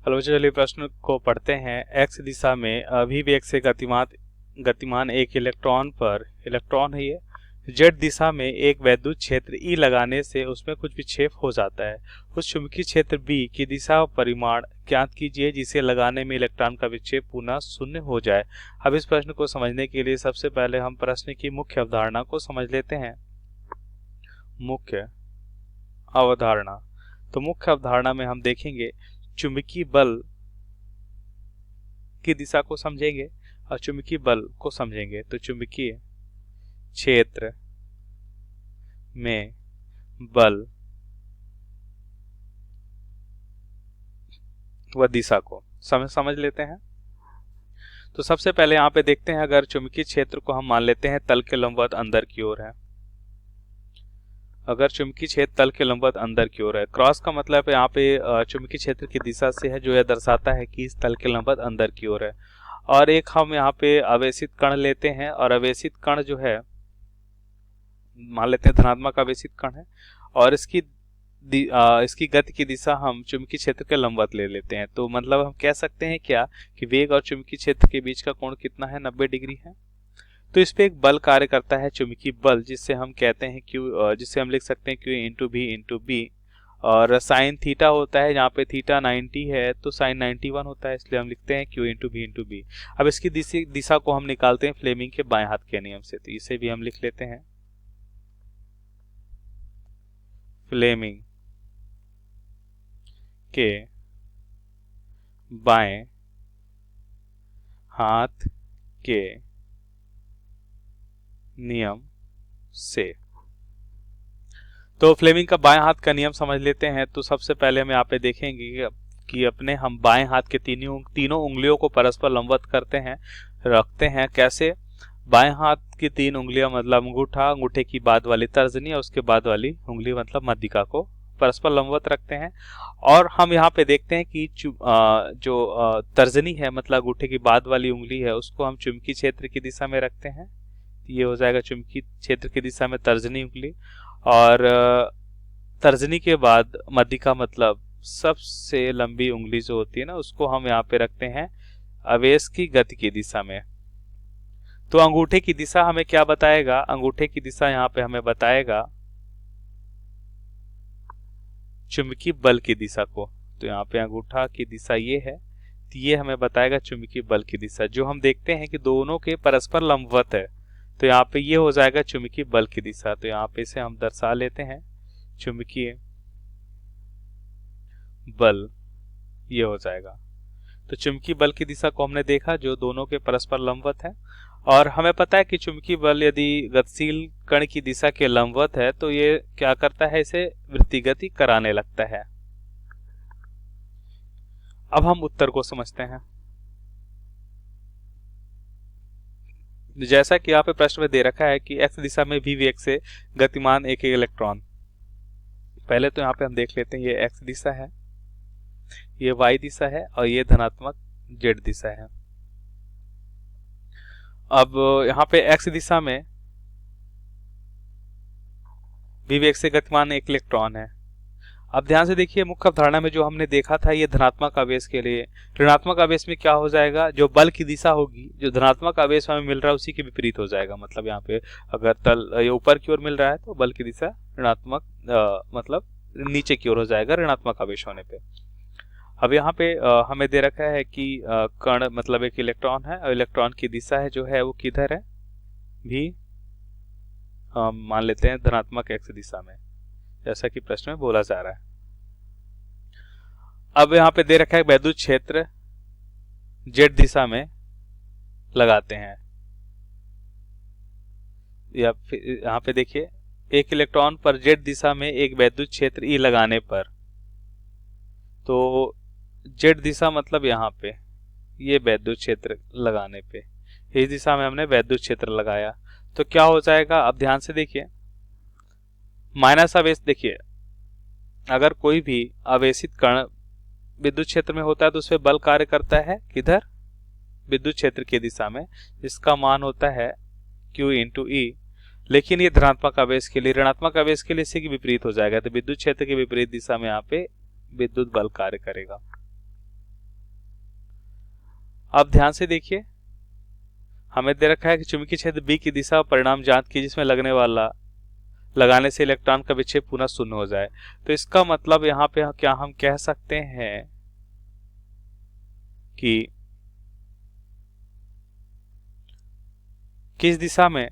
Hello, चलिए प्रश्न को पढ़ते हैं। एक्स दिशा में अभिवेग से गतिमान एक इलेक्ट्रॉन है ये। जेड दिशा में एक वैद्युत क्षेत्र ई लगाने से उसमें कुछ विक्षेप हो जाता है। उस चुंबकीय क्षेत्र बी की दिशा और परिमाण ज्ञात कीजिए जिसे लगाने में इलेक्ट्रॉन का विक्षेप पुनः शून्य हो जाए। अब इस प्रश्न को समझने के लिए सबसे पहले हम प्रश्न की मुख्य अवधारणा को समझ लेते हैं। मुख्य अवधारणा, तो मुख्य अवधारणा में हम देखेंगे चुंबकीय बल की दिशा को समझेंगे और चुंबकीय बल को समझेंगे। तो चुंबकीय क्षेत्र में बल व दिशा को समझ लेते हैं। तो सबसे पहले यहाँ पे देखते हैं, अगर चुंबकीय क्षेत्र को हम मान लेते हैं तल के लंबवत अंदर की ओर है। अगर चुंबकीय क्षेत्र तल के लंबवत अंदर की ओर है, क्रॉस का मतलब यहाँ पे चुंबकीय क्षेत्र की दिशा से है, जो यह दर्शाता है कि इस तल के लंबवत अंदर की ओर है। और एक हम यहाँ पे आवेशित कण लेते हैं, और आवेशित कण जो है मान लेते हैं धनात्मक आवेशित कण है, और इसकी गति की दिशा हम चुंबकीय क्षेत्र के लंबवत ले लेते हैं। तो मतलब हम कह सकते हैं क्या कि वेग और चुंबकीय क्षेत्र के बीच का कोण कितना है, 90 डिग्री है। तो इस पे एक बल कार्य करता है, चुंबकीय बल, जिससे हम कहते हैं क्यू, जिससे हम लिख सकते हैं क्यू इंटू भी इंटू बी। और साइन थीटा होता है, यहाँ पे थीटा 90 है तो साइन 91 होता है, इसलिए हम लिखते हैं क्यू इंटू भी इंटू बी। अब इसकी दिशा को हम निकालते हैं फ्लेमिंग के बाएं हाथ के नियम से, तो इसे भी हम लिख लेते हैं फ्लेमिंग के बाएं हाथ के नियम से। तो फ्लेमिंग का बाएं हाथ का नियम समझ लेते हैं। तो सबसे पहले हम यहाँ पे देखेंगे कि अपने हम बाएं हाथ के तीनों उंगलियों को परस्पर लंबवत करते हैं, रखते हैं। कैसे? बाएं हाथ की 3 उंगलियां मतलब अंगूठा, अंगूठे की बाद वाली तर्जनी और उसके बाद वाली उंगली मतलब मध्यिका को परस्पर लंबवत रखते हैं। और हम यहाँ पे देखते हैं कि जो तर्जनी है मतलब अंगूठे की बाद वाली उंगली है, उसको हम चुंबकीय क्षेत्र की दिशा में रखते हैं। ये हो जाएगा चुंबकीय क्षेत्र की दिशा में तर्जनी उंगली। और तर्जनी के बाद मध्यिका मतलब सबसे लंबी उंगली जो होती है ना, उसको हम यहाँ पे रखते हैं आवेश की गति की दिशा में। तो अंगूठे की दिशा हमें क्या बताएगा? अंगूठे की दिशा यहाँ पे हमें बताएगा चुंबकीय बल की दिशा को। तो यहाँ पे अंगूठा की दिशा ये है, तो ये हमें बताएगा चुंबकीय बल की दिशा, जो हम देखते हैं कि दोनों के परस्पर लंबवत है। तो यहाँ पे ये हो जाएगा चुंबकीय बल की दिशा। तो यहाँ पे इसे हम दर्शा लेते हैं चुंबकीय बल, ये हो जाएगा। तो चुंबकीय बल की दिशा को हमने देखा जो दोनों के परस्पर लंबवत है। और हमें पता है कि चुंबकीय बल यदि गतिशील कण की दिशा के लंबवत है तो ये क्या करता है, इसे वृत्तिगति कराने लगता है। अब हम उत्तर को समझते हैं। जैसा कि यहाँ पे प्रश्न में दे रखा है कि एक्स दिशा में भी वेग से गतिमान एक इलेक्ट्रॉन। पहले तो यहाँ पे हम देख लेते हैं, ये एक्स दिशा है, ये वाई दिशा है और ये धनात्मक जेड दिशा है। अब यहाँ पे एक्स दिशा में भी वेग से गतिमान एक इलेक्ट्रॉन है। अब ध्यान से देखिए, मुख्य अवधारणा में जो हमने देखा था ये धनात्मक आवेश के लिए। ऋणात्मक आवेश में क्या हो जाएगा, जो बल की दिशा होगी, जो धनात्मक आवेश हमें मिल रहा है उसी के विपरीत हो जाएगा। मतलब यहाँ पे अगर तल ये ऊपर की ओर मिल रहा है तो बल की दिशा ऋणात्मक मतलब नीचे की ओर हो जाएगा ऋणात्मक आवेश होने पे। अब यहाँ पे हमें दे रखा है कि कण मतलब एक इलेक्ट्रॉन है और इलेक्ट्रॉन की दिशा है जो है वो किधर है, भी हम मान लेते हैं धनात्मक एक्स दिशा में, जैसा कि प्रश्न में बोला जा रहा है। अब यहाँ पे दे रखा है वैद्युत क्षेत्र जेड दिशा में लगाते हैं। या यहाँ पे देखिए, एक इलेक्ट्रॉन पर जेड दिशा में एक वैद्युत क्षेत्र ई लगाने पर, तो जेड दिशा मतलब यहाँ पे ये वैद्युत क्षेत्र लगाने पे, इस दिशा में हमने वैद्युत क्षेत्र लगाया तो क्या हो जाएगा? अब ध्यान से देखिए, माइनस आवेश, देखिए अगर कोई भी आवेशित कण विद्युत क्षेत्र में होता है तो उसपे बल कार्य करता है किधर, विद्युत क्षेत्र की दिशा में, जिसका मान होता है Q इंटू ई। लेकिन ये धनात्मक आवेश के लिए, ऋणात्मक आवेश के लिए इसी के विपरीत हो जाएगा। तो विद्युत क्षेत्र के विपरीत दिशा में यहाँ पे विद्युत बल कार्य करेगा। अब ध्यान से देखिए, हमें दे रखा है कि चुंबकीय क्षेत्र बी की दिशा और परिणाम ज्ञात की जिसमें लगाने से इलेक्ट्रॉन का विक्षेप पुनः शून्य हो जाए। तो इसका मतलब यहाँ पे क्या हम कह सकते हैं कि किस दिशा में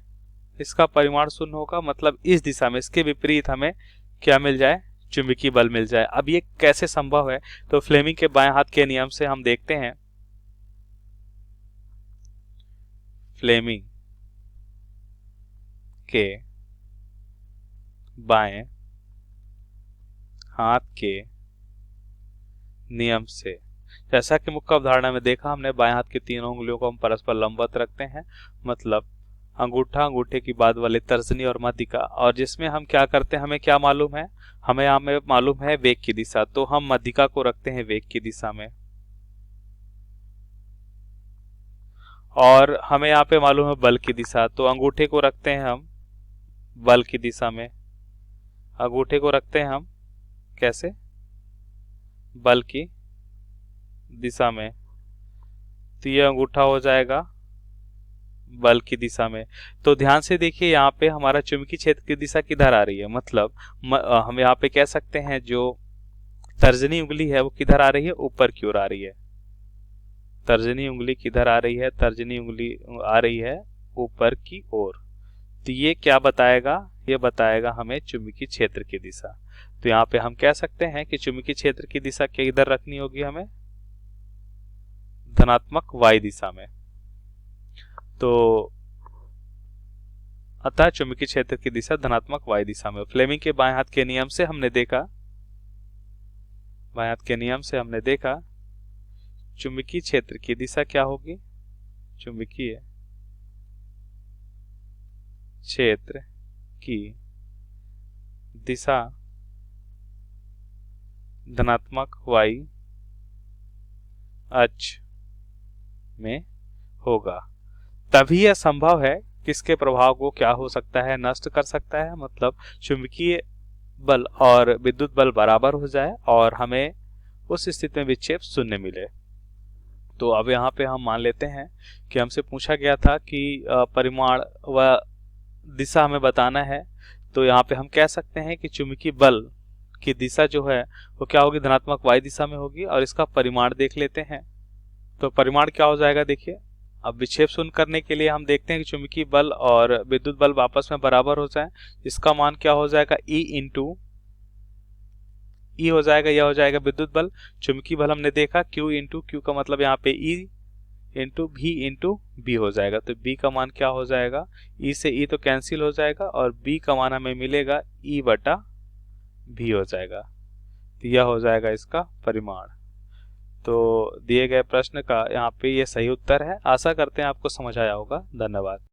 इसका परिमाण शून्य होगा, मतलब इस दिशा में, इसके विपरीत हमें क्या मिल जाए, चुंबकीय बल मिल जाए। अब ये कैसे संभव है, तो फ्लेमिंग के बाएं हाथ के नियम से हम देखते हैं। फ्लेमिंग के बाएं हाथ के नियम से, जैसा कि मुख्य अवधारणा में देखा हमने, बाएं हाथ की तीनों उंगलियों को हम परस्पर लंबवत रखते हैं, मतलब अंगूठा, अंगूठे की बाद वाले तर्जनी और मध्यिका, और जिसमें हम क्या करते हैं, हमें क्या मालूम है, हमें मालूम है वेग की दिशा, तो हम मध्यिका को रखते हैं वेग की दिशा में, और हमें यहाँ पे मालूम है बल की दिशा, तो अंगूठे को रखते हैं हम बल की दिशा में, अंगूठे को रखते हैं हम कैसे, बल की दिशा में, तो ये अंगूठा हो जाएगा बल की दिशा में। तो ध्यान से देखिए, यहाँ पे हमारा चुंबकीय क्षेत्र की दिशा किधर आ रही है, मतलब हम यहाँ पे कह सकते हैं जो तर्जनी उंगली है वो किधर आ रही है, ऊपर की ओर आ रही है। तर्जनी उंगली किधर आ रही है, तर्जनी उंगली आ रही है ऊपर की ओर। तो ये क्या बताएगा, ये बताएगा हमें चुंबकीय क्षेत्र की दिशा। तो यहाँ पे हम कह सकते हैं कि चुंबकीय क्षेत्र की दिशा किधर रखनी होगी हमें, धनात्मक y दिशा में। तो अतः चुंबकीय क्षेत्र की दिशा धनात्मक y दिशा में। फ्लेमिंग के बाएं हाथ के नियम से हमने देखा, बाएं हाथ के नियम से हमने देखा चुंबकीय क्षेत्र की दिशा क्या होगी, चुंबकीय क्षेत्र की दिशा धनात्मक y अक्ष में होगा। तभी यह संभव है, किसके प्रभाव को क्या हो सकता है, नष्ट कर सकता है, मतलब चुंबकीय बल और विद्युत बल बराबर हो जाए और हमें उस स्थिति में विक्षेप शून्य मिले। तो अब यहाँ पे हम मान लेते हैं कि हमसे पूछा गया था कि परिमाण व दिशा हमें बताना है। तो यहाँ पे हम कह सकते हैं कि चुंबकीय बल की दिशा जो है वो क्या होगी, धनात्मक y दिशा में होगी, और इसका परिमाण देख लेते हैं। तो परिमाण क्या हो जाएगा, देखिए अब विक्षेप शून्य करने के लिए हम देखते हैं कि चुंबकीय बल और विद्युत बल आपस में बराबर हो जाए। इसका मान क्या हो जाएगा, E हो जाएगा, यह हो जाएगा विद्युत बल। चुंबकीय बल हमने देखा Q का मतलब यहाँ पे E इंटू B हो जाएगा। तो B का मान क्या हो जाएगा, E से E तो कैंसिल हो जाएगा और B का मान हमें मिलेगा E बटा B हो जाएगा। तो यह हो जाएगा इसका परिमाण। तो दिए गए प्रश्न का यहाँ पे ये सही उत्तर है। आशा करते हैं आपको समझ आया होगा। धन्यवाद।